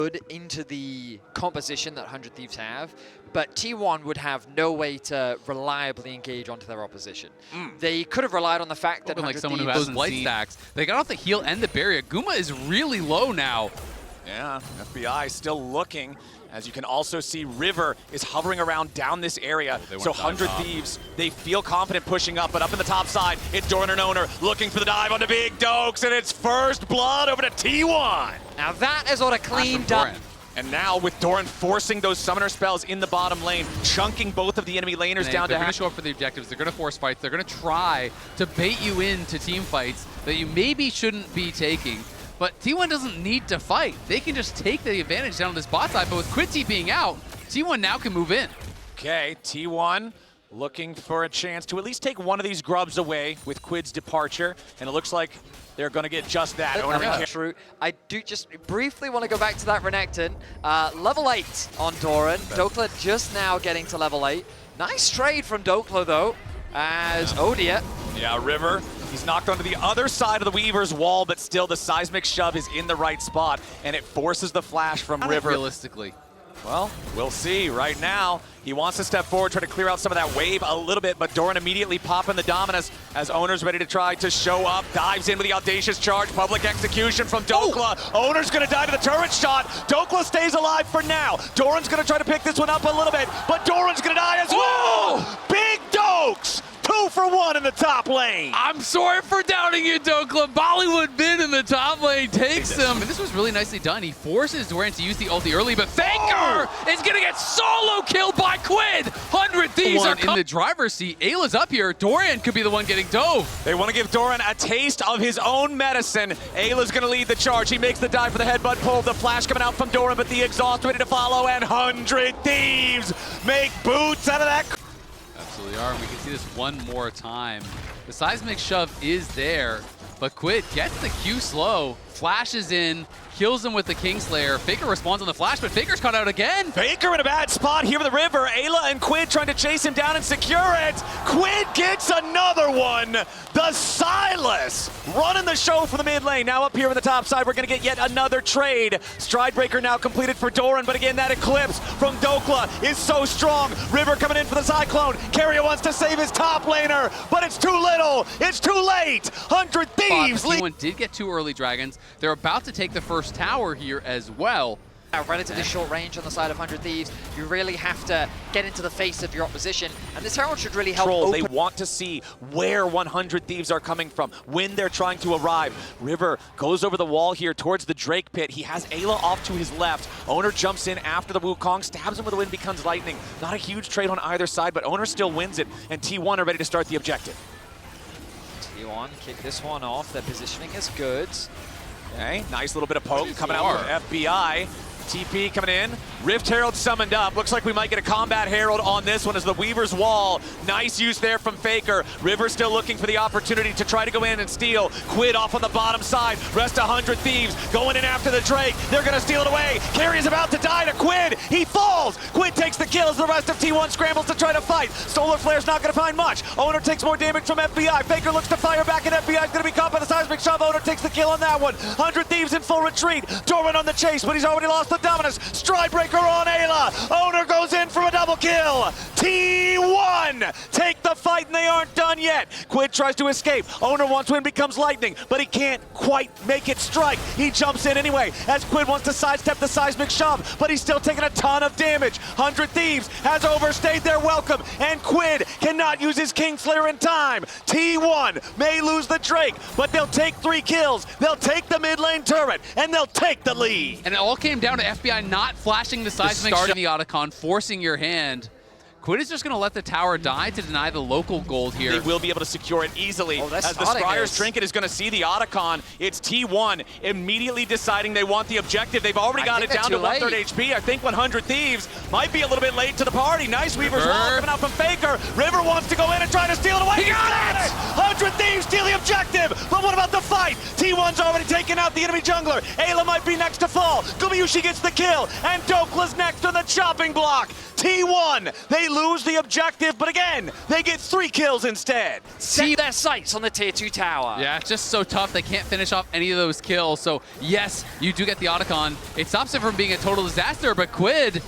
good into the composition that 100 Thieves have, but T1 would have no way to reliably engage onto their opposition. They could have relied on the fact that like 100 someone who Thieves has light stacks. They got off the heal and the barrier. Guma is really low now. Yeah, FBI still looking. As you can also see, River is hovering around down this area. So 100 Thieves, they feel confident pushing up, but up in the top side, it's Doran and Oner looking for the dive onto Big Dokes, and it's first blood over to T1. Now that is what a cleaned up. And now with Doran forcing those summoner spells in the bottom lane, chunking both of the enemy laners down to They're going to show up for the objectives. They're going to force fights. They're going to try to bait you into team fights that you maybe shouldn't be taking. But T1 doesn't need to fight. They can just take the advantage down on this bot side. But with Quincy being out, T1 now can move in. Okay, T1 looking for a chance to at least take one of these grubs away with Quid's departure. And it looks like they're going to get just that. True. I do just briefly want to go back to that Renekton. Level 8 on Doran. Dokla just now getting to level 8. Nice trade from Dokla, though, as Odia. Yeah, River. He's knocked onto the other side of the Weaver's wall, but still the seismic shove is in the right spot, and it forces the flash from River. Realistically. Well, we'll see. Right now, he wants to step forward, try to clear out some of that wave a little bit, but Doran immediately popping the Dominus as Oner's ready to try to show up. Dives in with the audacious charge. Public execution from Dokla. Oner's going to die to the turret shot. Dokla stays alive for now. Doran's going to try to pick this one up a little bit, but Doran's going to die as well. Big Dokes! 2 for 1 in the top lane. I'm sorry for doubting you, Dokla. Bollywood mid in the top lane takes him. This was really nicely done. He forces Doran to use the ulti early, but Faker is going to get solo killed by Quid. 100 Thieves are in the driver's seat. Ayla's up here. Doran could be the one getting dove. They want to give Doran a taste of his own medicine. Ayla's going to lead the charge. He makes the dive for the headbutt pull. The flash coming out from Doran, but the exhaust ready to follow, and 100 Thieves make boots out of that. Absolutely are, and we can see this one more time. The seismic shove is there, but Quid gets the Q slow, flashes in, kills him with the Kingslayer. Faker responds on the flash, but Faker's caught out again. Faker in a bad spot here with the River. Ayla and Quid trying to chase him down and secure it. Quid gets another one. The Silas running the show for the mid lane. Now up here in the top side, we're going to get yet another trade. Stridebreaker now completed for Doran, but again, that Eclipse from Dokla is so strong. River coming in for the Cyclone. Carrier wants to save his top laner, but it's too little. It's too late. 100 Thieves. T1 did get 2 early dragons. They're about to take the first tower here as well. Relatively short range on the side of 100 Thieves. You really have to get into the face of your opposition, and this herald should really help open. They want to see where 100 Thieves are coming from, when they're trying to arrive. River goes over the wall here towards the Drake pit. He has Ayla off to his left. Oner jumps in after the Wukong, stabs him with the wind, becomes lightning. Not a huge trade on either side, but Oner still wins it, and T1 are ready to start the objective. T1 kick this one off. Their positioning is good. Okay, nice little bit of poke coming out from FBI. TP coming in. Rift Herald summoned up. Looks like we might get a Combat Herald on this one as the Weaver's Wall. Nice use there from Faker. River still looking for the opportunity to try to go in and steal. Quid off on the bottom side. Rest 100 Thieves going in after the Drake. They're going to steal it away. Carrier's about to die to Quid. He falls. Quid takes the kills. The rest of T1 scrambles to try to fight. Solar Flare's not going to find much. Oner takes more damage from FBI. Faker looks to fire back, and FBI's going to be caught by the seismic shove. Oner takes the kill on that one. 100 Thieves in full retreat. Doran on the chase, but he's already lost the Dominus. Stridebreaker on Ayla. Oner goes in for a double kill. T1 take the fight, and they aren't done yet. Quid tries to escape. Oner wants to win, becomes lightning, but he can't quite make it strike. He jumps in anyway as Quid wants to sidestep the seismic shove, but he's still taking a ton of damage. 100 Thieves has overstayed their welcome, and Quid cannot use his Kingslayer in time. T1 may lose the Drake, but they'll take 3 kills. They'll take the mid lane turret, and they'll take the lead. And it all came down to FBI not flashing the seismic start of the Otacon, forcing your hand. Quid is just going to let the tower die to deny the local gold here. They will be able to secure it easily. As the Scryer's Trinket is going to see the Otacon, it's T1 immediately deciding they want the objective. They've already got it down to 1/3 HP. I think 100 Thieves might be a little bit late to the party. Nice Weaver's Wall coming out from Faker. River wants to go in and try to steal it away. He got it! 100 Thieves steal the objective, but what about the fight? T1's already taken out the enemy jungler. Ayla might be next to fall. Gumayushi gets the kill, and Dokla's next on the chopping block. T1, they lose the objective, but again, they get 3 kills instead. See their sights on the tier 2 tower. Yeah, it's just so tough. They can't finish off any of those kills. So yes, you do get the Otacon. It stops it from being a total disaster, but Quid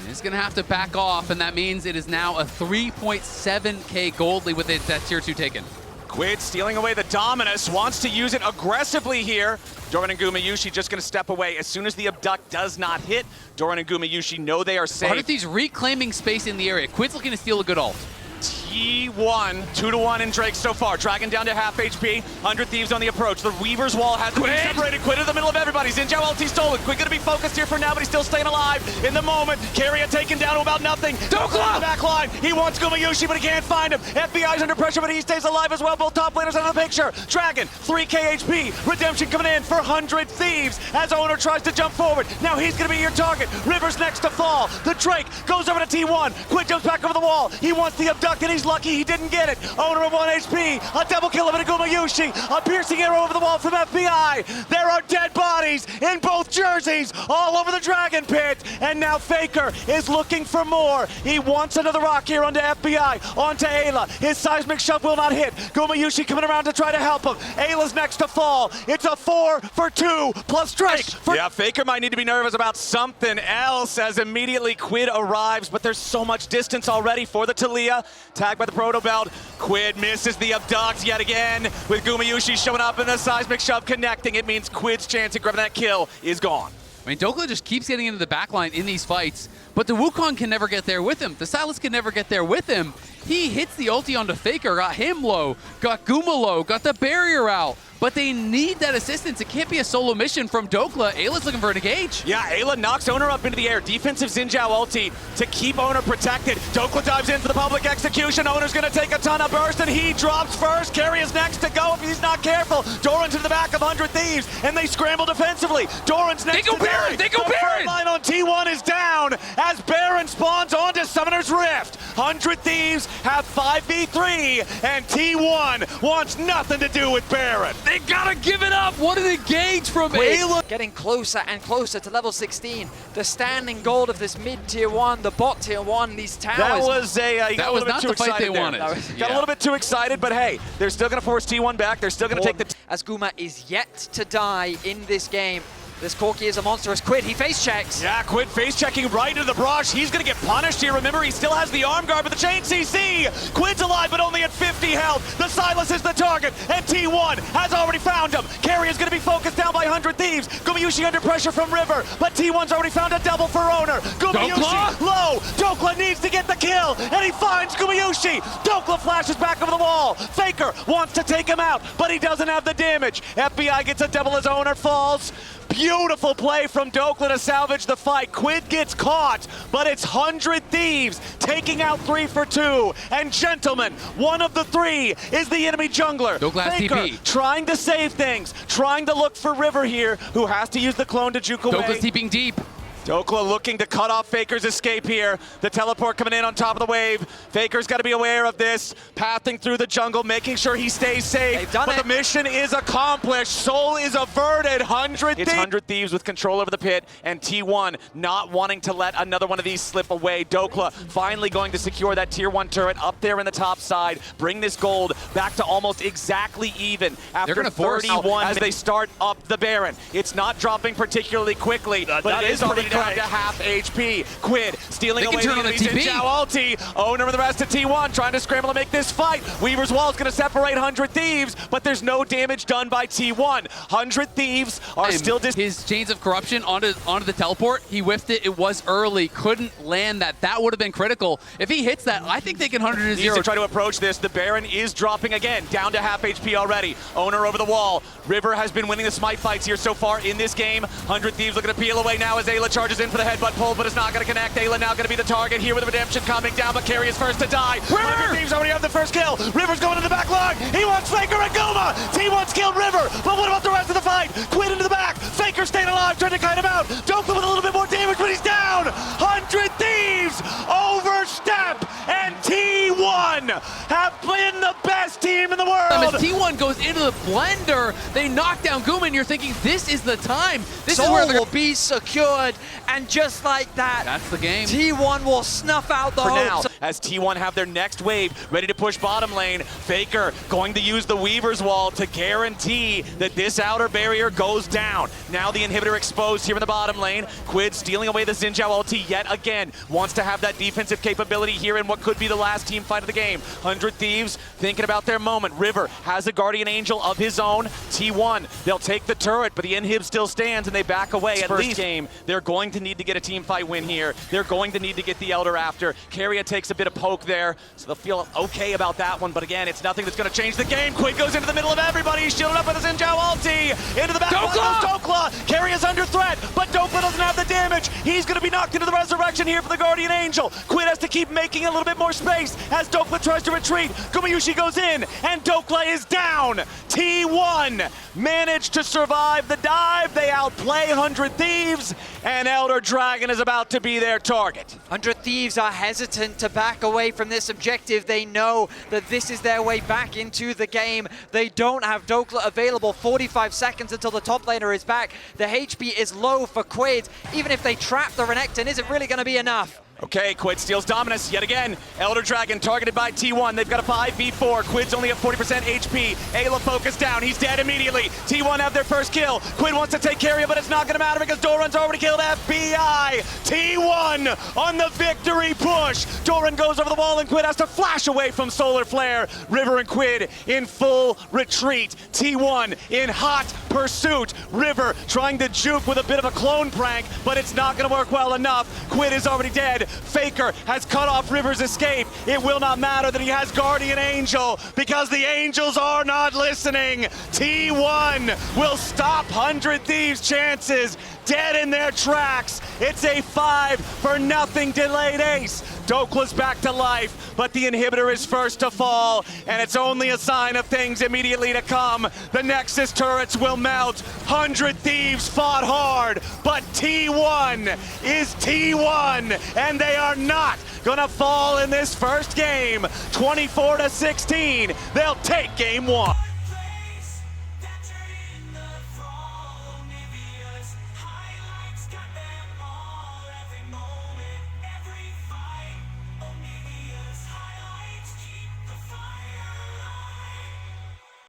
is going to have to back off, and that means it is now a 3.7k gold lead with that tier 2 taken. Quid stealing away the Dominus, wants to use it aggressively here. Doran and Gumayusi just going to step away. As soon as the abduct does not hit, Doran and Gumayusi know they are safe. He's reclaiming space in the area. Quid's looking to steal a good ult. T1, 2-1 in Drake so far. Dragon down to half HP. 100 Thieves on the approach. The Weaver's wall has to be separated. Quid in the middle of everybody. Xin Zhao ulti stolen. Quid gonna be focused here for now, but he's still staying alive in the moment. Carrier taken down to about nothing. Dokla in the back line. He wants Gumayusi, but he can't find him. FBI's under pressure, but he stays alive as well. Both top laners out of the picture. Dragon, 3k HP. Redemption coming in for 100 Thieves as Owner tries to jump forward. Now he's gonna be your target. River's next to fall. The Drake goes over to T1. Quid jumps back over the wall. He wants the abduct, and he's lucky he didn't get it. Owner of 1 HP, a double kill of it to Gumayusi, a piercing arrow over the wall from FBI. There are dead bodies in both jerseys all over the Dragon Pit, and now Faker is looking for more. He wants another rock here onto FBI, onto Ayla. His seismic shove will not hit. Gumayusi coming around to try to help him. Ayla's next to fall. It's a 4 for 2 plus Drake. Yeah, Faker might need to be nervous about something else as immediately Quid arrives, but there's so much distance already for the Talia. Tagged by the Proto Belt. Quid misses the abduct yet again with Gumayusi showing up in the seismic shove connecting. It means Quid's chance of grabbing that kill is gone. I mean, Dokla just keeps getting into the backline in these fights, but the Wukong can never get there with him. The Sylas can never get there with him. He hits the ulti onto Faker, got him low, got Guma low, got the barrier out. But they need that assistance. It can't be a solo mission from Dokla. Ayla's looking for an engage. Yeah, Ayla knocks Owner up into the air. Defensive Xin Zhao ulti to keep Owner protected. Dokla dives in for the public execution. Owner's gonna take a ton of burst, and he drops first. Carry is next to go if he's not careful. Doran's in the back of 100 Thieves, and they scramble defensively. Doran's next to Baron. They go Baron! The line on T1 is down as Baron spawns onto Summoner's Rift. 100 Thieves have 5v3, and T1 wants nothing to do with Baron. They gotta give it up. What an engage from Ayla. Getting closer and closer to level 16. The standing gold of this mid tier 1, the bot tier 1, these towers. That was that was not the fight they wanted. Got a little bit too excited, but hey, they're still gonna force T1 back. They're still gonna take the... As Guma is yet to die in this game. This Corki is a monstrous Quid. He face checks. Yeah, Quid face checking right into the brush. He's going to get punished here. Remember, he still has the arm guard, but the chain CC. Quid's alive, but only at 50 health. The Sylas is the target, and T1 has already found him. Carry is going to be focused down by 100 Thieves. Gumayusi under pressure from River, but T1's already found a double for Owner. Gumayusi low. Dokla needs to get the kill, and he finds Gumayusi. Dokla flashes back over the wall. Faker wants to take him out, but he doesn't have the damage. FBI gets a double as Owner falls. Beautiful play from Dokla to salvage the fight. Quid gets caught, but it's 100 Thieves taking out 3 for 2. And gentlemen, one of the 3 is the enemy jungler. Faker TP. Trying to save things, trying to look for River here, who has to use the clone to juke away. Dokla's TPing deep. Dokla looking to cut off Faker's escape here. The teleport coming in on top of the wave. Faker's got to be aware of this. Pathing through the jungle, making sure he stays safe. But the mission is accomplished. Soul is averted. 100 Thieves. It's 100 Thieves with control over the pit, and T1 not wanting to let another one of these slip away. Dokla finally going to secure that tier 1 turret up there in the top side. Bring this gold back to almost exactly even after 31 as they start up the Baron. It's not dropping particularly quickly, but it is already down to half HP. Quid stealing away the enemies in Zhao ulti. Owner of the rest of T1 trying to scramble to make this fight. Weaver's Wall is going to separate 100 Thieves, but there's no damage done by T1. 100 Thieves are still... His chains of corruption onto the teleport, he whiffed it. It was early. Couldn't land that. That would have been critical. If he hits that, I think they can 100 to 0. Needs to try to approach this. The Baron is dropping again, down to half HP already. Owner over the wall. River has been winning the smite fights here so far in this game. 100 Thieves looking to peel away now as Ayla charges in for the headbutt pull, but it's not going to connect. Ayla now going to be the target here with the redemption coming down, but Carry is first to die. River Thieves already have the first kill. River's going to the back line. He wants Faker and Guma. T1's killed River, but what about the rest of the fight? Quid into the back. Faker staying alive, trying to kite him out. Dokla with a little bit more damage, but he's down. 100 Thieves overstep, and T1 have been the best team in the world T1 goes into the blender. They knock down Guma, and you're thinking, this is the time. This Soul is where will be secured, and just like that, that's the game. T1 will snuff out the For hopes. now, as T1 have their next wave ready to push bottom lane, Faker going to use the Weaver's Wall to guarantee that this outer barrier goes down. Now the inhibitor exposed here in the bottom lane. Quid stealing away the Xin Zhao ulti yet again. Wants to have that defensive capability here in what could be the last team fight of the game. 100 Thieves thinking about their moment. River has a Guardian Angel of his own. T1, they'll take the turret, but the inhib still stands and they back away. At least game, they're going to need to get a team fight win here. They're going to need to get the Elder after. Keria takes a bit of poke there, so they'll feel okay about that one, but again, it's nothing that's going to change the game. Quid goes into the middle of everybody. He's shielded up with his Xin Zhao ulti. Into the back goes Dokla. Keria's under threat, but Dokla doesn't have the damage. He's going to be knocked into the resurrection here for the Guardian Angel. Quid has to keep making a little bit more space as Dokla tries to retreat. Gumayushi goes in, and Dokla is down. T1 managed to survive the dive. They outplay 100 Thieves, and Elder Dragon is about to be their target. 100 Thieves are hesitant to back away from this objective. They know that this is their way back into the game. They don't have Dokla available. 45 seconds until the top laner is back. The HP is low for Quid. Even if they trap the Renekton, is it really going to be enough? Okay, Quid steals dominance yet again. Elder Dragon targeted by T1. They've got a 5v4. Quid's only at 40% HP. Ayla focused down. He's dead immediately. T1 have their first kill. Quid wants to take Keria, but it's not going to matter because Doran's already killed FBI. T1 on the victory push. Doran goes over the wall and Quid has to flash away from Solar Flare. River and Quid in full retreat. T1 in hot pursuit. River trying to juke with a bit of a clone prank, but it's not going to work well enough. Quid is already dead. Faker has cut off River's escape. It will not matter that he has Guardian Angel because the Angels are not listening. T1 will stop 100 Thieves' chances dead in their tracks. It's a 5-0 delayed ace. Dokla's back to life, but the inhibitor is first to fall, and it's only a sign of things immediately to come. The Nexus turrets will melt. 100 Thieves fought hard, but T1 is T1, and they are not gonna fall in this first game. 24-16, they'll take game one.